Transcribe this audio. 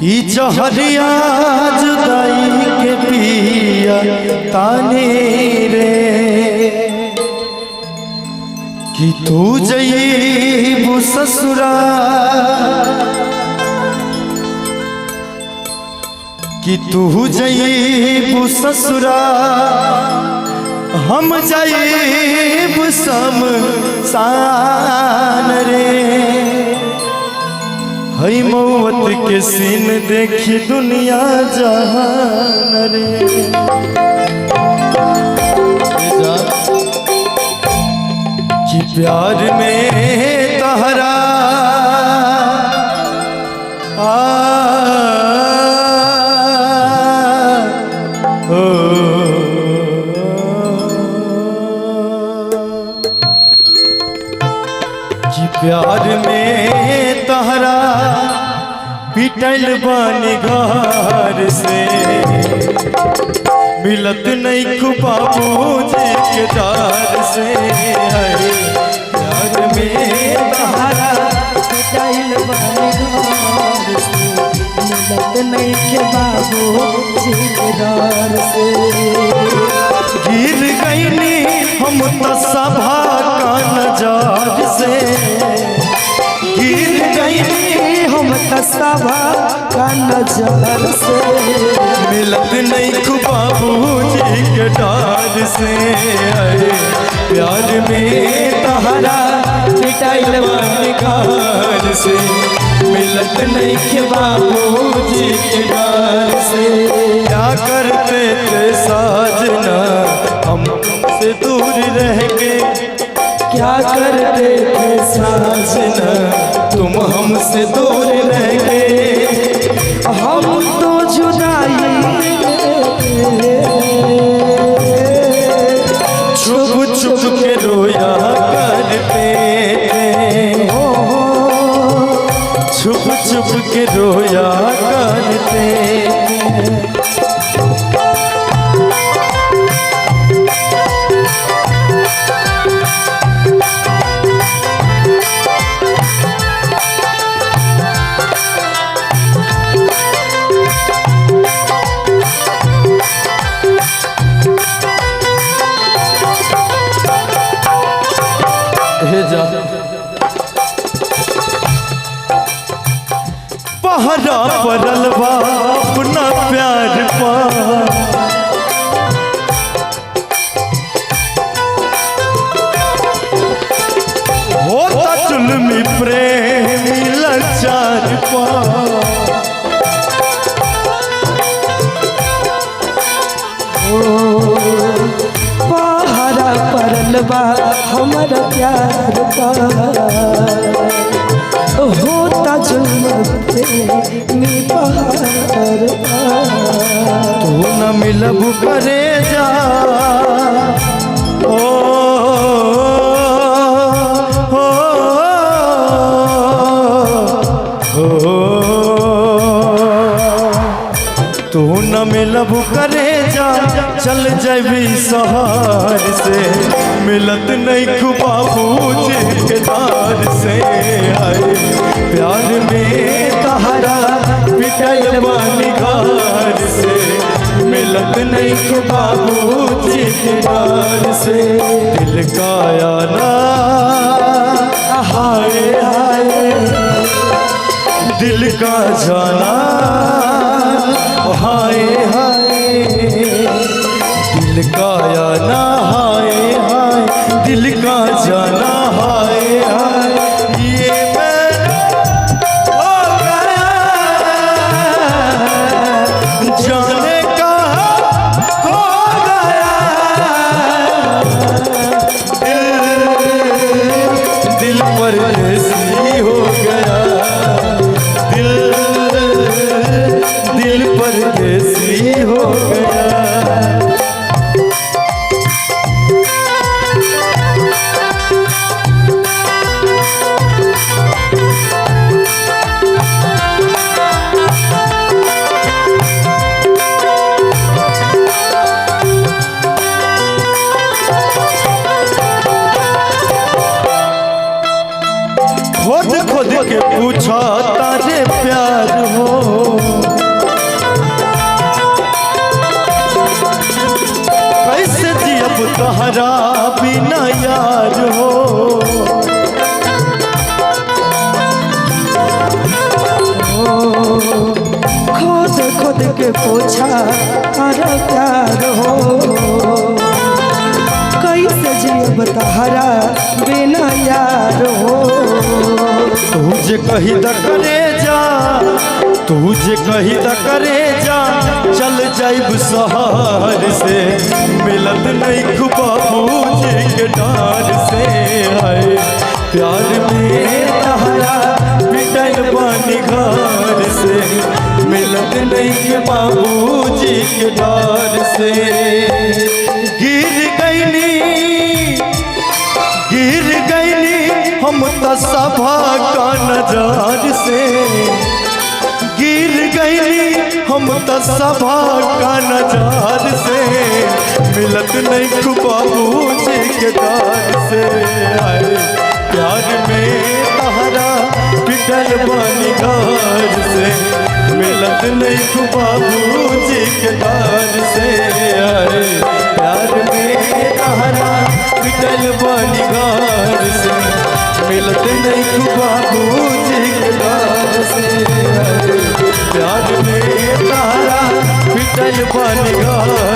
ई जहरिया जुदाई के पिया ताने रे कि तू जईबू ससुरा कि तू जईबू ससुरा हम जईब शमशान रे हई मौत के सीन देखी दुनिया जहान रे कि प्यार में तहरा कि प्यार में तहरा पिटल बानी घर से मिलत नहीं बाबू जी के दार से प्यार में तहरा पिटल बानी घर से मिलत नहीं के बाबू जी के दार से गिर गईनी हम तो सभा का नजार से गिर गईनी हम तो सभा का नजार से मिलत नहीं बाबू जी के डार से प्यार में तहरा पिटाइल बानी घर से मिलत नहीं के बाबू जी के डार से क्या करते थे साजना हम से दूर रह के क्या करते थे साजना तुम हमसे दूर रह के हम तो जुदाई छुप छुप के रोया करते छुप छुप के रोया करते पहरा पड़ल बा अपना प्यार पा होता जुल्मी प्रेमी लाचार पा पहरा पड़ल बा हमारा प्यार पा होता जुल्म में पहाड़ तू न मिलब करे जा ओ हो हो तू न मिलब करे जा चल जबी शहर से मिलत नहीं बाबू जी के दार से प्यार में तहरा पिटल बानी घर से मिलत नहीं बाबू जी के दार से दिल का याना हाय हाय दिल का जाना हाय हाय दिल का याना हाय हाय दिल का जाना हाय हाय ये मैं हो गया जाने का खो गया दिल परदेसी हो गया दिल परदेसी हो गया खोद खोद के पूछा तारे प्यार हो तहरा बिना यार हो। खुद खुद के पूछा कर प्यार हो। कैसे जियब तहरा बिना यार हो। तुझे कही द करे जा, तुझे कही द करे जा, चल जाइब शहर से, मिलत नहीं बाबूजी के डार से। है प्यार में तहरा पिटल बानी घर से, मिलत नहीं बाबूजी के डार से। गिर गईनी हम तो सभा का नजार से, गिर गईनी हम तो सभा का नजार से, मिलत नहीं बाबूजी के डार से। आए प्यार में तहरा पिटल बानी घर से, मिलत नहीं बाबूजी के डार से। आए प्यार में तहरा पिटल बानी घर से, मिलत नहीं बाबूजी के डार से। प्यार में तहरा पिटल बानी घर